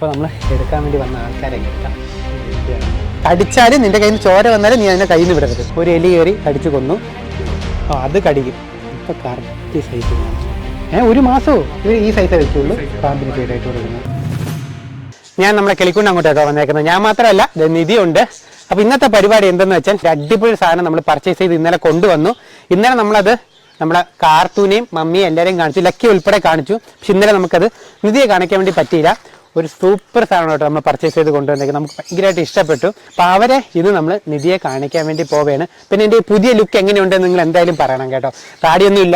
അപ്പോൾ നമ്മൾ എടുക്കാൻ വേണ്ടി വന്ന ആൾക്കാരെ കിട്ടാം. കടിച്ചാലും നിൻ്റെ കയ്യിൽ നിന്ന് ചോര വന്നാലും നീ അതിനെ കയ്യിൽ നിന്ന് വിടരുത്. ഒരു എലി കയറി കടിച്ചു കൊന്നു, അത് കടിക്കും. ഇപ്പോൾ കറക്റ്റ് സൈസ് 1 മാസമോ ഇവർ ഈ സൈസേ വെക്കുള്ളൂ. പാമ്പിന് ഫീഡായിട്ട് കൊടുക്കുന്നത്. ഞാൻ നമ്മളെ കിളിക്കൊണ്ട് അങ്ങോട്ടേക്കാ വന്നേക്കുന്നത്. ഞാൻ മാത്രമല്ല, നിധിയുണ്ട്. അപ്പോൾ ഇന്നത്തെ പരിപാടി എന്തെന്ന് വെച്ചാൽ അടിപൊളി സാധനം നമ്മൾ പർച്ചേസ് ചെയ്ത് ഇന്നലെ കൊണ്ടുവന്നു. ഇന്നലെ നമ്മളത് നമ്മളെ കാർത്തൂനെയും മമ്മിയും എല്ലാവരെയും കാണിച്ചു, ലക്കി ഉൾപ്പെടെ കാണിച്ചു. പക്ഷെ ഇന്നലെ നമുക്കത് നിധിയെ കാണിക്കാൻ വേണ്ടി പറ്റിയില്ല. ഒരു സൂപ്പർ സാധനം കേട്ടോ നമ്മൾ പർച്ചേസ് ചെയ്ത് കൊണ്ടുവന്നേക്കുന്നത്. നമുക്ക് ഭയങ്കരമായിട്ട് ഇഷ്ടപ്പെട്ടു. അപ്പോൾ അവരെ ഇത് നമ്മൾ നിധിയെ കാണിക്കാൻ വേണ്ടി പോവുകയാണ്. പിന്നെ എൻ്റെ പുതിയ ലുക്ക് എങ്ങനെയുണ്ടെന്ന് നിങ്ങൾ എന്തായാലും പറയണം കേട്ടോ. താടിയൊന്നും ഇല്ല.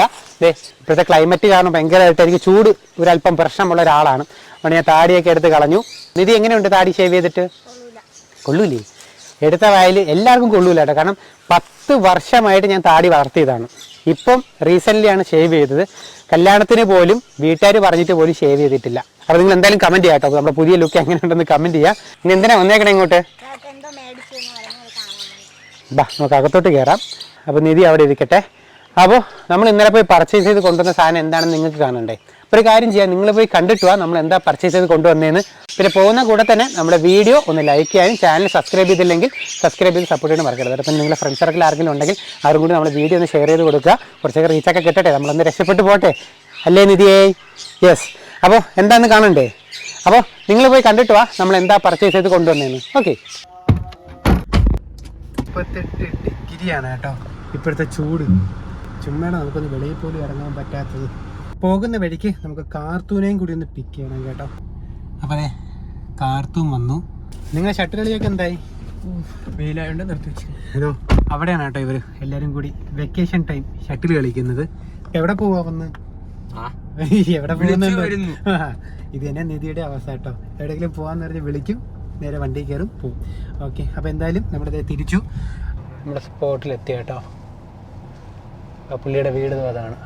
ഇപ്പോഴത്തെ ക്ലൈമറ്റ് കാരണം ഭയങ്കരമായിട്ട് എനിക്ക് ചൂട് ഒരല്പം പ്രശ്നമുള്ള ഒരാളാണ്. അതുകൊണ്ട് ഞാൻ താടിയൊക്കെ എടുത്ത് കളഞ്ഞു. നിധി എങ്ങനെയുണ്ട് താടി ഷേവ് ചെയ്തിട്ട്? കൊള്ളൂലേ? എടുത്ത വായിൽ എല്ലാവർക്കും കൊള്ളൂല കേട്ടോ. കാരണം 10 വർഷമായിട്ട് ഞാൻ താടി വളർത്തിയതാണ്. ഇപ്പം റീസെൻ്റ്ലിയാണ് ഷേവ് ചെയ്തത്. കല്യാണത്തിന് പോലും വീട്ടുകാർ പറഞ്ഞിട്ട് പോലും ഷേവ് ചെയ്തിട്ടില്ല. അപ്പോൾ നിങ്ങൾ എന്തായാലും കമൻറ്റ് ചെയ്യാം കേട്ടോ. നമ്മുടെ പുതിയ ലുക്ക് എങ്ങനെയുണ്ടെന്ന് കമൻറ്റ് ചെയ്യാം. ഇനി എന്തിനാ വന്നേക്കണേ ഇങ്ങോട്ട്? ബാ, നമുക്ക് അകത്തോട്ട് കയറാം. അപ്പോൾ നിധി അവിടെ ഇരിക്കട്ടെ. അപ്പോൾ നമ്മൾ ഇന്നലെ പോയി പർച്ചേസ് ചെയ്ത് കൊണ്ടുവന്ന സാധനം എന്താണെന്ന് നിങ്ങൾക്ക് കാണണ്ടേ? ഒരു കാര്യം ചെയ്യാം, നിങ്ങൾ പോയി കണ്ടിട്ട് വാ നമ്മൾ എന്താ പർച്ചേസ് ചെയ്ത് കൊണ്ടുവന്നതെന്ന്. പിന്നെ പോകുന്ന കൂടെ തന്നെ നമ്മുടെ വീഡിയോ ഒന്ന് ലൈക്ക് ചെയ്യാനും ചാനൽ സബ്സ്ക്രൈബ് ചെയ്തില്ലെങ്കിൽ സബ്സ്ക്രൈബ് ചെയ്ത് സപ്പോർട്ട് ചെയ്യാൻ മറക്കരുത്. അപ്പം നിങ്ങളുടെ ഫ്രണ്ട് സർക്കിൾ ആരെങ്കിലും ഉണ്ടെങ്കിൽ അവരും കൂടി നമ്മുടെ വീഡിയോ ഒന്ന് ഷെയർ ചെയ്ത് കൊടുക്കുക. കുറച്ചൊക്കെ റീച്ചൊക്കെ കിട്ടട്ടെ, നമ്മളൊന്ന് രക്ഷപ്പെട്ട് പോട്ടെ, അല്ലേ നിധിയേ? യെസ്. അപ്പോൾ എന്താണെന്ന് കാണണ്ടേ? അപ്പോൾ നിങ്ങൾ പോയി കണ്ടിട്ട് വാ നമ്മൾ എന്താ പർച്ചേസ് ചെയ്ത് കൊണ്ടുവന്നതെന്ന്. ഓക്കെ. 38 ഡിഗ്രിയാണ് കേട്ടോ ഇപ്പോഴത്തെ ചൂട്. ചുമ്മാ നമുക്കൊന്ന് വെളിയിൽ പോലും ഇറങ്ങാൻ പറ്റാത്തത്. പോകുന്ന വഴിക്ക് നമുക്ക് കാർത്തൂനെയും കൂടി ഒന്ന് പിക്ക് ചെയ്യണം കേട്ടോ. അപ്പോൾ കാർത്തൂൻ വന്നു. നിങ്ങളെ ഷട്ടിൽ കളിയൊക്കെ എന്തായി? വെയിലായോണ്ട് നിർത്തി വെച്ചു. അതോ അവിടെയാണ് കേട്ടോ ഇവർ എല്ലാവരും കൂടി വെക്കേഷൻ ടൈം ഷട്ടിൽ കളിക്കുന്നത്. എവിടെ പോവാ വന്ന്? എവിടെ പോകുന്നുണ്ടോ? ഇത് തന്നെ നിധിയുടെ അവസ്ഥ കേട്ടോ. എവിടെയെങ്കിലും പോകാമെന്ന് പറഞ്ഞ് വിളിക്കും, നേരെ വണ്ടി കയറും, പോവും. ഓക്കെ. അപ്പോൾ എന്തായാലും നമ്മളിത് തിരിച്ചു നമ്മുടെ സ്പോട്ടിലെത്തി കേട്ടോ. പുള്ളിയുടെ വീട് അതാണ്.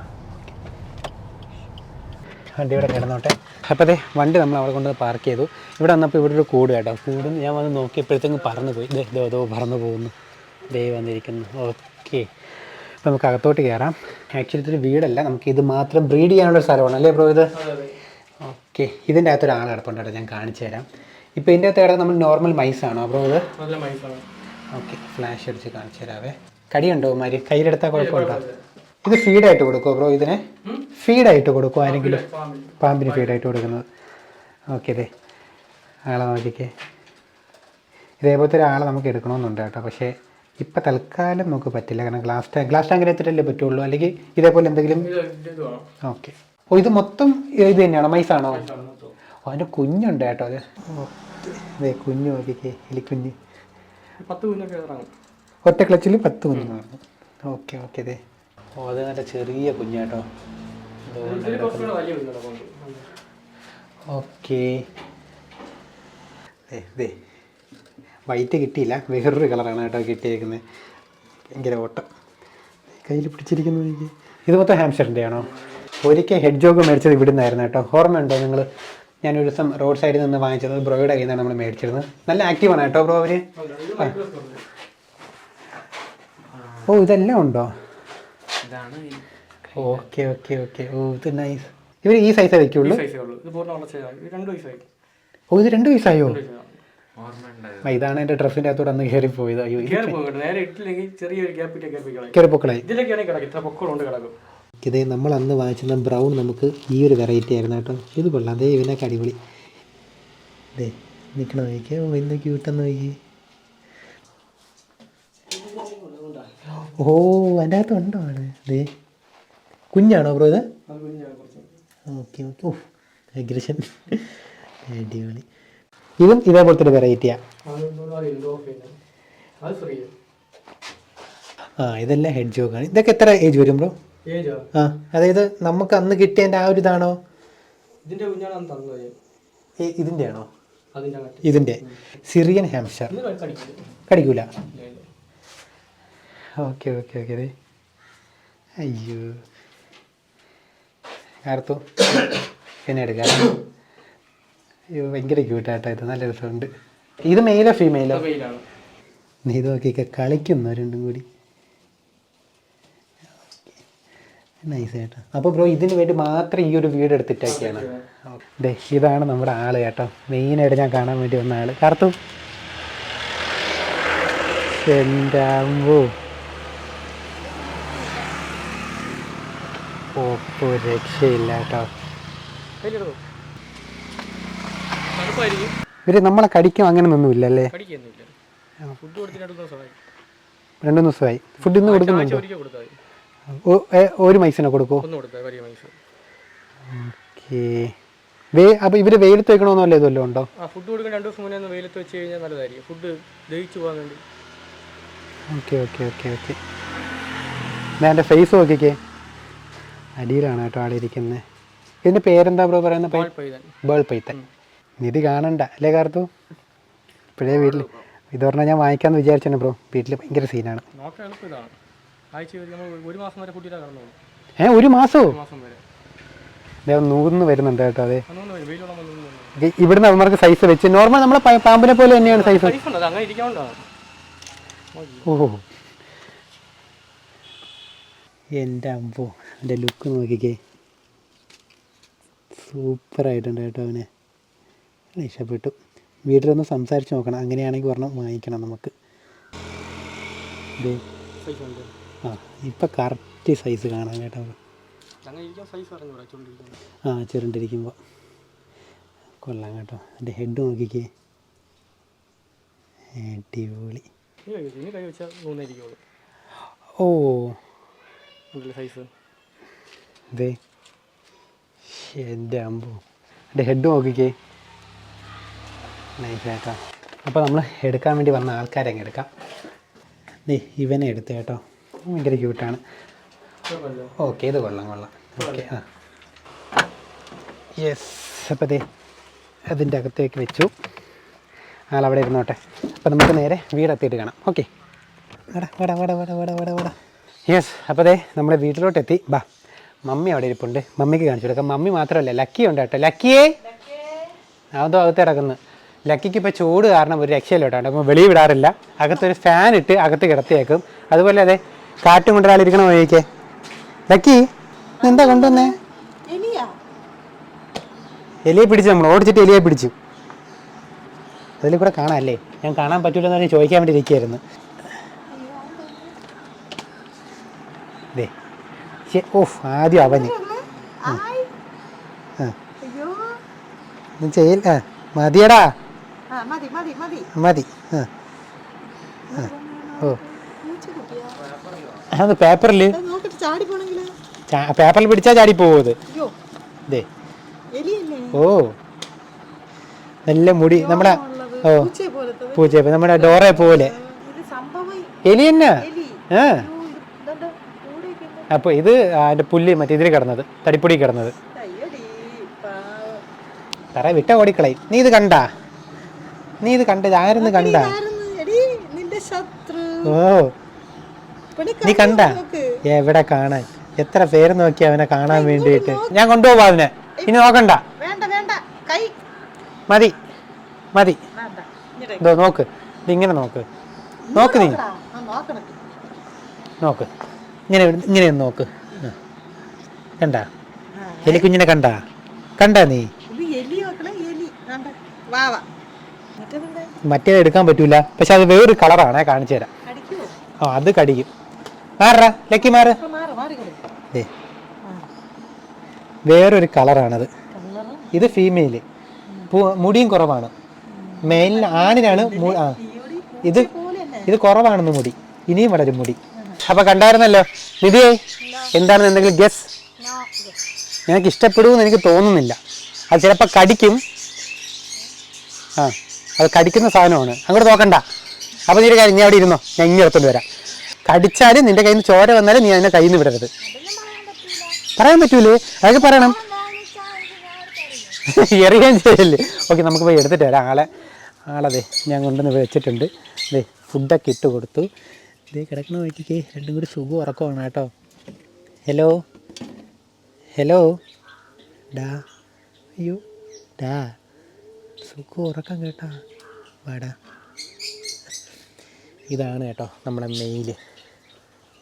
വണ്ടി ഇവിടെ കിടന്നോട്ടെ. അപ്പോൾ അതെ വണ്ടി നമ്മൾ അവിടെ കൊണ്ട് പാർക്ക് ചെയ്തു. ഇവിടെ വന്നപ്പോൾ ഇവിടെ ഒരു കൂട് കേട്ടോ. കൂട് ഞാൻ വന്ന് നോക്കിയപ്പോഴത്തേക്കും പറന്നു പോയി. ഇതോ പറന്നു പോകുന്നു, വന്നിരിക്കുന്നു. ഓക്കെ. അപ്പോൾ നമുക്ക് അകത്തോട്ട് കയറാം. ആക്ച്വലി ഇതൊരു വീടല്ല, നമുക്ക് ഇത് മാത്രം ബ്രീഡ് ചെയ്യാനുള്ളൊരു സ്ഥലമാണ് അല്ലേ ബ്രോ ഇത്? ഓക്കെ. ഇതിൻ്റെ അകത്തൊരാൾ കിടപ്പുണ്ട് കേട്ടോ, ഞാൻ കാണിച്ചു തരാം. ഇപ്പോൾ ഇതിൻ്റെ അകത്ത് കിടക്കുന്ന നമ്മൾ നോർമൽ മൈസാണോ ബ്രോ ഇത്? ഓക്കെ. ഫ്ലാഷ് അടിച്ച് കാണിച്ചു തരാവേ. കടിയുണ്ടോ മാതിരി? കയ്യിലെടുത്താൽ കുഴപ്പമുണ്ടോ? ഇത് ഫീഡായിട്ട് കൊടുക്കുമോ ബ്രോ? ഇതിനെ ഫീഡായിട്ട് കൊടുക്കുമോ ആരെങ്കിലും? പാമ്പിന് ഫീഡായിട്ട് കൊടുക്കുന്നത്. ഓക്കെ. അതെ ആളെ നോക്കിക്കേ. ഇതേപോലത്തെ ഒരാളെ നമുക്ക് എടുക്കണമെന്നുണ്ട് കേട്ടോ. പക്ഷേ ഇപ്പം തൽക്കാലം നമുക്ക് പറ്റില്ല, കാരണം ഗ്ലാസ് ടാങ്കിൽ എത്തിയിട്ടല്ലേ പറ്റുള്ളൂ. അല്ലെങ്കിൽ ഇതേപോലെ എന്തെങ്കിലും. ഓക്കെ. ഓ, ഇത് മൊത്തം ഇത് തന്നെയാണോ? മൈസാണോ? ഓ, അതിൻ്റെ കുഞ്ഞുണ്ട് കേട്ടോ. അത് അതെ കുഞ്ഞു നോക്കിക്കേ, എലിക്കുഞ്ഞ്. 10 കുഞ്ഞൊക്കെ ഒറ്റ ക്ലച്ചിൽ 10 കുഞ്ഞു. ഓക്കെ. ഓക്കെ. അതെ. ഓ, അത് നല്ല ചെറിയ കുഞ്ഞാട്ടോ. ഓക്കെ. ദേ വൈറ്റ് കിട്ടിയില്ല, വേറൊരു കളറാണ് കേട്ടോ കിട്ടിയേക്കുന്നത്. ഭയങ്കര ഓട്ടം. കയ്യിൽ പിടിച്ചിരിക്കുന്നത് എനിക്ക്. ഇത് മൊത്തം ഹാംസ്റ്ററിൻ്റെ ആണോ? ഒരിക്കൽ ഹെഡ് ജോഗ് മേടിച്ചത് ഇവിടെ നിന്നായിരുന്നു കേട്ടോ. ഓർമ്മയുണ്ടോ നിങ്ങൾ? ഞാനൊരു ദിവസം റോഡ് സൈഡിൽ നിന്ന് വാങ്ങിച്ചത് ബ്രോയുടെ കയ്യിൽ നിന്നാണ് നമ്മൾ മേടിച്ചിരുന്നത്. നല്ല ആക്റ്റീവാണ് കേട്ടോ ബ്രോ അവർ. ഓ, ഇതെല്ലാം ഉണ്ടോ? ഓക്കെ. ഓക്കെ. ഓക്കെ. ഓ, ഇത് നൈസ്. ഇവർ ഈ സൈസേ വയ്ക്കുള്ളൂ? ഓ, ഇത് 2 വയസ്സായോ? ഇതാണ് എൻ്റെ ഡ്രസ്സിൻ്റെ അകത്തോടെ അന്ന് കയറി പോയത്. അയ്യോ, കയറിപ്പൊക്കളായി. ഇതേ നമ്മൾ അന്ന് വാങ്ങിച്ചിരുന്ന ബ്രൗൺ നമുക്ക് ഈ ഒരു വെറൈറ്റി ആയിരുന്നു കേട്ടോ. ഇത് കൊള്ളാം. അതേ ഇവനൊക്കെ അടിപൊളി. അതെ നിൽക്കണം നോക്കിയാൽ. ഓ, ഇന്ന് ക്യൂട്ടെന്ന് നോക്കി. ഓ, അതിൻ്റെ അകത്തുണ്ടോ ആണ്? അതെ കുഞ്ഞാണോ ബ്രോ ഇത്? ഓക്കെ. ഓക്കെ. ഓ, അഗ്രഷൻ അടിപൊളി. ഇതും ഇതേപോലത്തെ ഒരു വെറൈറ്റിയാണ്. ഇതെല്ലാം ഹെഡ് ജോഗാണ്. ഇതൊക്കെ എത്ര ഏജ് വരും ബ്രോ? അതായത് നമുക്ക് അന്ന് കിട്ടിയതിൻ്റെ ആ ഒരു ഇതാണോ? ഇതിൻ്റെ ആണോ? ഇതിൻ്റെ സിറിയൻ ഹാംസ്റ്റർ കടിക്കൂല. ഓക്കെ. ഓക്കെ. ഓക്കെ. അതെ. അയ്യോ കാർത്തു പിന്നെ എടുക്കാം. അയ്യോ ഭയങ്കര ക്യൂട്ടാട്ടോ. ഇത് നല്ല രസമുണ്ട്. ഇത് മെയിലോ ഫീമെയിലോ? നീ ഇത് നോക്കിയൊക്കെ കളിക്കുന്നു രണ്ടും കൂടി. നൈസ് കേട്ടോ. അപ്പോൾ ബ്രോ ഇതിന് വേണ്ടി മാത്രം ഈ ഒരു വീട് എടുത്തിട്ടൊക്കെയാണ്. ദേ ഇതാണ് നമ്മുടെ ആള് കേട്ടോ, മെയിനായിട്ട് ഞാൻ കാണാൻ വേണ്ടി വന്ന ആള്. കറുത്തു എൻ്റെ അമ്പോ ഓപ്പോ രക്ഷയില്ല കേട്ടോ. ഇവര് നമ്മളെ കടിക്കും അങ്ങനെയൊന്നുമില്ല അല്ലേ? 2 ദിവസമായി. ഫുഡ് ഇന്ന് കൊടുക്കുന്നുണ്ടോ? ഒരു മൈസിനെ കൊടുക്കോ? ഓക്കെ. അപ്പോൾ ഇവര് വെയിലത്ത് വെക്കണമെന്നല്ലോ ഇതല്ലോ ഉണ്ടോ? ഫുഡ് കൊടുക്കാൻ 2 ദിവസം മുന്നേ വെയിലത്ത് വെച്ച് കഴിഞ്ഞാൽ നല്ലതായിരിക്കും, ഫുഡ് ദഹിച്ചു പോകാൻ വേണ്ടി. Okay okay okay okay. ഞാൻ എൻ്റെ ഫേസ് നോക്കിക്കേ, അടിയിലാണ് കേട്ടോ ആളിരിക്കുന്നത്. ഇതിൻ്റെ പേരെന്താ ബ്രോ പറയുന്നത്? ബേൾ പൈത്തൻ. ഇത് കാണണ്ട അല്ലേ കാർത്തു? ഇപ്പോഴേ വീട്ടിൽ ഇത് പറഞ്ഞാൽ ഞാൻ വാങ്ങിക്കാമെന്ന് വിചാരിച്ചാണ് ബ്രോ. വീട്ടിൽ ഭയങ്കര സീനാണ്. ഒരു മാസമോ? നൂന്ന് വരുന്നുണ്ട് കേട്ടോ. അതെ, ഇവിടുന്ന് അവന്മാർക്ക് സൈസ് വെച്ച് നോർമൽ നമ്മളെ പാമ്പിനെ പോലെ തന്നെയാണ് സൈസ്. ഓഹോ, എൻ്റെ അമ്പോ, എൻ്റെ ലുക്ക് നോക്കിക്കേ, സൂപ്പറായിട്ടുണ്ട് കേട്ടോ. അവനെ ഇഷ്ടപ്പെട്ടു. വീട്ടിലൊന്ന് സംസാരിച്ച് നോക്കണം, അങ്ങനെയാണെങ്കിൽ ഒരെണ്ണം വാങ്ങിക്കണം നമുക്ക്. ആ ഇപ്പം കറക്റ്റ് സൈസ് കാണാം കേട്ടോ. ആ ചുരുണ്ടിരിക്കുമ്പോൾ കൊള്ളാം കേട്ടോ. എൻ്റെ ഹെഡ് നോക്കിക്കേ, അടിപൊളി. ഓ ഇതേ എൻ്റെ അമ്പോ, എൻ്റെ ഹെഡ് നോക്കിക്കേ, നൈസ് കേട്ടോ. അപ്പോൾ നമ്മൾ എടുക്കാൻ വേണ്ടി വന്ന ആൾക്കാരെ അങ്ങ് എടുക്കാം. ഇവനെ എടുത്ത് കേട്ടോ, ഭയങ്കര ക്യൂട്ടാണ്. ഓക്കെ, ഇത് കൊള്ളാം കൊള്ളാം. ഓക്കെ, ആ യെസ്. അപ്പോൾ ദേ അതിൻ്റെ അകത്തേക്ക് വെച്ചു, ആളവിടെ ഇരുന്നോട്ടെ. അപ്പോൾ നമുക്ക് നേരെ വീടെത്തിയിട്ട് കാണാം. Okay, yes. അപ്പോൾ ദേ നമ്മുടെ വീട്ടിലോട്ടെത്തി. ബാ, മമ്മി അവിടെ ഇരിപ്പുണ്ട്, മമ്മിക്ക് കാണിച്ചു കൊടുക്കാം. മമ്മി മാത്രമല്ല, ലക്കി ഉണ്ട് കേട്ടോ. ലക്കിയേ, അതോ അകത്ത് കിടക്കുന്നു. ലക്കിക്ക് ഇപ്പോൾ ചൂട് കാരണം ഒരു രക്ഷയില്ല കേട്ടോ. അപ്പോൾ വെളിയിൽ വിടാറില്ല, അകത്തൊരു ഫാൻ ഇട്ട് അകത്ത് കിടത്തിയേക്കും. അതുപോലെ അതെ കാറ്റും കൊണ്ടൊരാളിരിക്കണം വഴിക്കേ. ലക്കി എന്താ കൊണ്ടുവന്നേ? എലിയെ പിടിച്ചു, നമ്മൾ ഓടിച്ചിട്ട് എലിയെ പിടിച്ചു. അതിൽ കൂടെ കാണാം അല്ലേ? ഞാൻ കാണാൻ പറ്റൂലെന്ന് പറഞ്ഞ് ചോദിക്കാൻ വേണ്ടി ഇരിക്കുകയായിരുന്നു. ദേ ഓഫ്, ആദ്യം അവന് ചെയ്യില്ല. മതിയടാ, മതി. ഓ അത് പേപ്പറിൽ പിടിച്ചാൽ ചാടി പോവത്. ദേ ഓ നല്ല മുടി, നമ്മുടെ ഓ പൂച്ച നമ്മുടെ ഡോറെ പോലെ എലി തന്നെ. അപ്പോൾ ഇത് അതിൻ്റെ പുല്ല് മറ്റേ ഇതിൽ കിടന്നത്, തടിപ്പൊടി കിടന്നത്. തറ വിട്ട ഓടിക്കളയും. നീ ഇത് കണ്ട ആരെന്ന് കണ്ട? ഓ നീ കണ്ട? എവിടെ കാണാൻ, എത്ര പേര് നോക്കി അവനെ കാണാൻ വേണ്ടിയിട്ട്. ഞാൻ കൊണ്ടുപോവാ അവനെ, ഇനി നോക്കണ്ട. മതി മതി. ഇതോ നോക്ക്, ഇതിങ്ങനെ നോക്ക് നീ നോക്ക്, ഇങ്ങനെ നോക്ക്. കണ്ട എലിക്കുഞ്ഞിനെ കണ്ട നീ? മറ്റേത് എടുക്കാൻ പറ്റൂല, പക്ഷെ അത് വേറൊരു കളറാണ്, കാണിച്ചു തരാം. ആ അത് കടിക്കും. മാറാ ലക്കി, മാറ്. വേറൊരു കളറാണത്. ഇത് ഫീമെയില്, മുടിയും കുറവാണ്. മെയിലിന് ആണിനാണ് ഇത് കുറവാണെന്ന് മുടി, ഇനിയും വളരും മുടി. അപ്പൊ കണ്ടായിരുന്നല്ലോ നിധിയെ, എന്താണെന്ന് എന്തെങ്കിലും ഗസ്? നിനക്ക് ഇഷ്ടപ്പെടുമെന്ന് എനിക്ക് തോന്നുന്നില്ല. അത് ചിലപ്പോൾ കടിക്കും. ആ അത് കടിക്കുന്ന സാധനമാണ്, അങ്ങോട്ട് നോക്കണ്ട. അപ്പോൾ നീ ഒരു കാര്യം, നീ അവിടെ ഇരുന്നോ, ഞാൻ ഇങ്ങനെ എടുത്തോണ്ട് വരാം. കടിച്ചാലും നിന്റെ കയ്യിൽ നിന്ന് ചോര വന്നാലും നീ അതിനെ കയ്യിൽ നിന്ന് വിടരുത്. പറയാൻ പറ്റൂലേ? അതൊക്കെ പറയണം. എറിയാൻ ചെയ്യല്ലേ? ഓക്കെ, നമുക്ക് പോയി എടുത്തിട്ട് വരാം. ആളതെ ഞാൻ കൊണ്ടുവന്ന് വെച്ചിട്ടുണ്ട്. ദേ ഫുഡൊക്കെ ഇട്ട് കൊടുത്തു. ഇതേ കിടക്കണ നോക്കിക്കേ, രണ്ടും കൂടി സുഖം ഉറക്കമാണ് കേട്ടോ. ഹലോ ഡാ, അയ്യോ ഡാ, സുഖം ഉറക്കം കേട്ടാ, വാടാ. ഇതാണ് കേട്ടോ നമ്മുടെ മെയില്.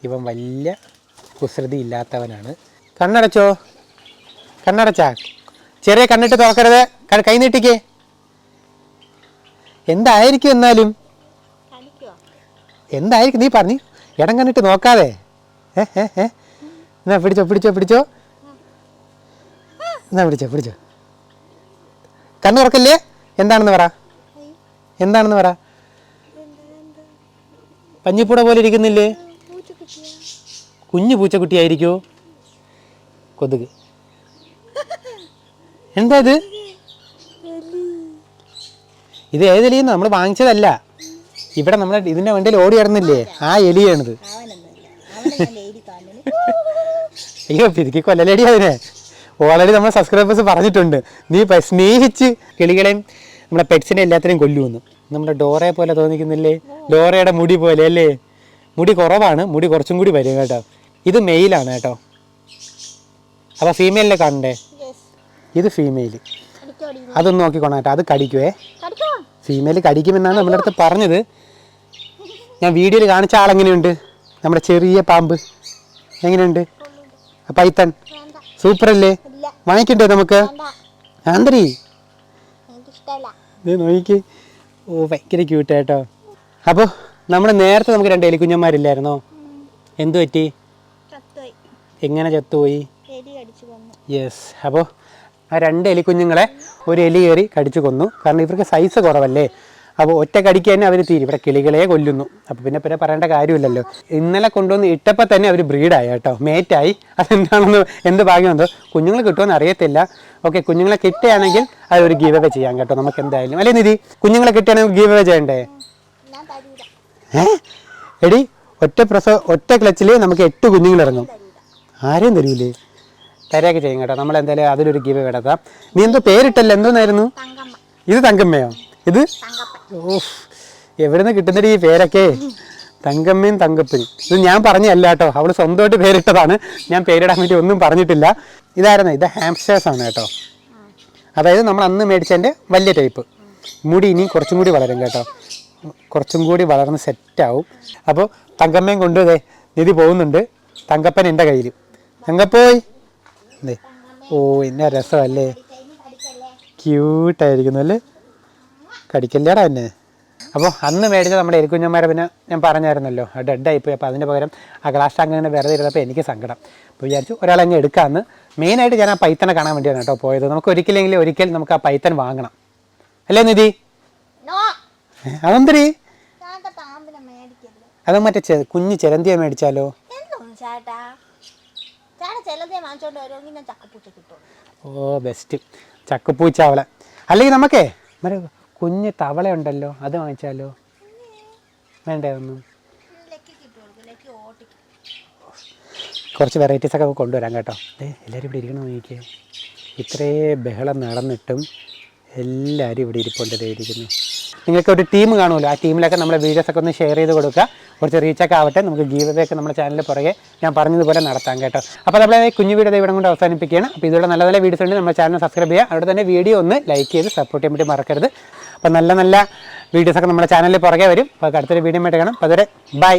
ഇവൻ വലിയ കുസൃതി ഇല്ലാത്തവനാണ്. കണ്ണടച്ചോ? കണ്ണടച്ചാ? ചെറിയ കണ്ണിട്ട് തുറക്കരുത്. കൈ നീട്ടിക്കേ. എന്തായിരിക്കും എന്നാലും? എന്തായിരിക്കും നീ പറഞ്ഞു? ഇടം കണ്ണിട്ട് നോക്കാതെ. എന്നാ പിടിച്ചോ പിടിച്ചോ പിടിച്ചോ. എന്നാ പിടിച്ചോ. കണ്ണ് തുറക്കല്ലേ? എന്താണെന്ന് പറ. എന്താണെന്ന് പറ. പഞ്ഞിപ്പൂട പോലെ ഇരിക്കുന്നില്ലേ? കുഞ്ഞു പൂച്ചക്കുട്ടിയായിരിക്കോ? കൊതുക്. എന്താ ഇത്? ഇത് ഏതെലിയെന്ന് നമ്മൾ വാങ്ങിച്ചതല്ല. ഇവിടെ നമ്മുടെ ഇതിന്റെ വണ്ടിയിൽ ഓടി കിടന്നില്ലേ, ആ എലിയാണിത്. അയ്യോ പിരിക്കി കൊല്ലലേടി അതിനെ. ഓൾറെഡി നമ്മൾ സബ്സ്ക്രൈബേഴ്സ് പറഞ്ഞിട്ടുണ്ട്, നീ സ്നേഹിച്ച് കിളികളെയും നമ്മളെ പെറ്റ്സിനെ എല്ലാത്തിനെയും കൊല്ലുമെന്ന്. നമ്മുടെ ഡോറയെ പോലെ തോന്നിക്കുന്നില്ലേ? ഡോറയുടെ മുടി പോലെ അല്ലേ? മുടി കുറവാണ്, മുടി കുറച്ചും കൂടി വരും കേട്ടോ. ഇത് മെയിലാണ് കേട്ടോ. അപ്പോൾ ഫീമെയിലിനെ കാണണ്ടേ? ഇത് ഫീമെയിൽ. അതൊന്ന് നോക്കിക്കോണം കേട്ടോ, അത് കടിക്കുവേ. ഫീമെയിൽ കടിക്കുമെന്നാണ് നമ്മുടെ അടുത്ത് പറഞ്ഞത്. ഞാൻ വീഡിയോയിൽ കാണിച്ച ആളെങ്ങനെയുണ്ട്? നമ്മുടെ ചെറിയ പാമ്പ് എങ്ങനെയുണ്ട്? പൈത്തൺ സൂപ്പറല്ലേ? വാങ്ങിക്കണ്ടേ നമുക്ക്? ആന്തരി ഇത് നോക്കി. ഓ ഭയങ്കര ക്യൂട്ട് കേട്ടോ. അപ്പോൾ നമ്മൾ നേരത്തെ നമുക്ക് 2 എലിക്കുഞ്ഞന്മാരില്ലായിരുന്നോ? എന്തു പറ്റി? എങ്ങനെ ചത്തുപോയി? യെസ്. അപ്പോൾ ആ 2 എലിക്കുഞ്ഞുങ്ങളെ ഒരു എലി കയറി കടിച്ചു കൊന്നു. കാരണം ഇവർക്ക് സൈസ് കുറവല്ലേ. അപ്പോൾ ഒറ്റ കടിക്ക് തന്നെ അവർ തീരും. ഇവിടെ കിളികളെ കൊല്ലുന്നു. അപ്പോൾ പിന്നെ പറയേണ്ട കാര്യമില്ലല്ലോ. ഇന്നലെ കൊണ്ടുവന്ന് ഇട്ടപ്പോൾ തന്നെ അവർ ബ്രീഡായി കേട്ടോ, മേറ്റായി. അതെന്താണെന്ന് എന്ത് ഭാഗ്യമെന്തോ. കുഞ്ഞുങ്ങൾ കിട്ടുമെന്ന് അറിയത്തില്ല. ഓക്കെ, കുഞ്ഞുങ്ങളെ കിട്ടുകയാണെങ്കിൽ അത് ഒരു ഗീവ് അവേ ചെയ്യാം കേട്ടോ നമുക്ക് എന്തായാലും. അല്ലേ നിധി? കുഞ്ഞുങ്ങളെ കിട്ടുകയാണെങ്കിൽ ഗീവ് അവേ ചെയ്യണ്ടേ? എടി ഒറ്റ ക്ലച്ചിൽ നമുക്ക് 8 കുഞ്ഞുങ്ങൾ ഇറങ്ങും. ആരെയും തരൂലേ? തരയൊക്കെ ചെയ്യും കേട്ടോ. നമ്മളെന്തായാലും അതിലൊരു ഗീവ് അവേ നടത്താം. നീ എന്തോ പേരിട്ടല്ലോ, എന്തോന്നായിരുന്നു? ഇത് തങ്കമ്മയോ? ഇത് ഓഫ്, എവിടെ നിന്ന് കിട്ടുന്നടി ഈ പേരൊക്കെ? തങ്കമ്മയും തങ്കപ്പനും. ഇത് ഞാൻ പറഞ്ഞല്ല കേട്ടോ, അവൾ സ്വന്തമായിട്ട് പേരിട്ടതാണ്. ഞാൻ പേരിടാൻ വേണ്ടി ഒന്നും പറഞ്ഞിട്ടില്ല. ഇതായിരുന്നു, ഇത് ഹാംസ്റ്റേഴ്സ് ആണ് കേട്ടോ. അതായത് നമ്മൾ അന്ന് മേടിച്ചതിൻ്റെ വലിയ ടൈപ്പ്. മുടി ഇനിയും കുറച്ചും കൂടി വളരും കേട്ടോ, കുറച്ചും കൂടി വളർന്ന് സെറ്റാവും. അപ്പോൾ തങ്കമ്മയും കൊണ്ടുപോയി നിധി പോകുന്നുണ്ട്. തങ്കപ്പൻ എൻ്റെ കയ്യിൽ. തങ്കപ്പോയി ഓ എന്നാ രസമല്ലേ, ക്യൂട്ടായിരിക്കുന്നു അല്ലേ? കടിക്കല്ലേടാ എന്നെ. അപ്പോൾ അന്ന് മേടിച്ച നമ്മുടെ എലിക്കുഞ്ഞന്മാരെ പിന്നെ ഞാൻ പറഞ്ഞായിരുന്നല്ലോ, ഡെഡായിപ്പോയി. അപ്പോൾ അതിൻ്റെ പകരം ആ ഗ്ലാസ് അങ്ങനെ വെറുതെ ഇരുന്നപ്പോൾ എനിക്ക് സങ്കടം. അപ്പോൾ വിചാരിച്ചു ഒരാളങ്ങ് എടുക്കാമെന്ന്. മെയിനായിട്ട് ഞാൻ ആ പൈത്തനെ കാണാൻ വേണ്ടിയാണ് കേട്ടോ പോയത്. നമുക്ക് ഒരിക്കൽ നമുക്ക് ആ പൈത്തൻ വാങ്ങണം അല്ലേ നിധി? അതെന്തരി? അത് മറ്റേ കുഞ്ഞ് ചിലന്തിയെ മേടിച്ചാലോ? ഓ ബെസ്റ്റ്, ചക്കപ്പൂച്ച അവളെ. അല്ലെങ്കിൽ നമുക്കേ മറ്റേ കുഞ്ഞ് തവള ഉണ്ടല്ലോ, അത് വാങ്ങിച്ചാലോ? വേണ്ടേ? ഒന്നും കുറച്ച് വെറൈറ്റീസൊക്കെ കൊണ്ടുവരാം കേട്ടോ. എല്ലാവരും ഇവിടെ ഇരിക്കണം നോക്കിക്കേ. ഇത്രേ ബഹളം നടന്നിട്ടും എല്ലാവരും ഇവിടെ ഇരിപ്പുണ്ടേ ഇരിക്കുന്നു. നിങ്ങൾക്ക് ഒരു ടീം കാണുമല്ലോ, ആ ടീമിലൊക്കെ നമ്മുടെ വീഡിയോസൊക്കെ ഒന്ന് ഷെയർ ചെയ്ത് കൊടുക്കുക. കുറച്ച് റീച്ചൊക്കെ ആവട്ടെ. നമുക്ക് ഗീവ് അവേ ഒക്കെ നമ്മുടെ ചാനലിൽ പുറകെ ഞാൻ പറഞ്ഞതുപോലെ നടത്താം കേട്ടോ. അപ്പോൾ നമ്മളെ കുഞ്ഞു വീഡിയോ ഇവിടെ കൊണ്ട് അവസാനിപ്പിക്കുകയാണ്. അപ്പോൾ ഇതുപോലെ നല്ല നല്ല വീഡിയോസ് ഉണ്ട്, നമ്മുടെ ചാനൽ സബ്സ്ക്രൈബ് ചെയ്യുക. അവിടെ തന്നെ വീഡിയോ ഒന്ന് ലൈക്ക് ചെയ്ത് സപ്പോർട്ട് ചെയ്യാൻ വേണ്ടി മറക്കരുത്. അപ്പോൾ നല്ല നല്ല വീഡിയോസൊക്കെ നമ്മുടെ ചാനലിൽ പുറകെ വരും. അപ്പോൾ അടുത്തൊരു വീഡിയോ ആയിട്ട് കാണാം. അപ്പോൾ അതുവരെ ബൈ.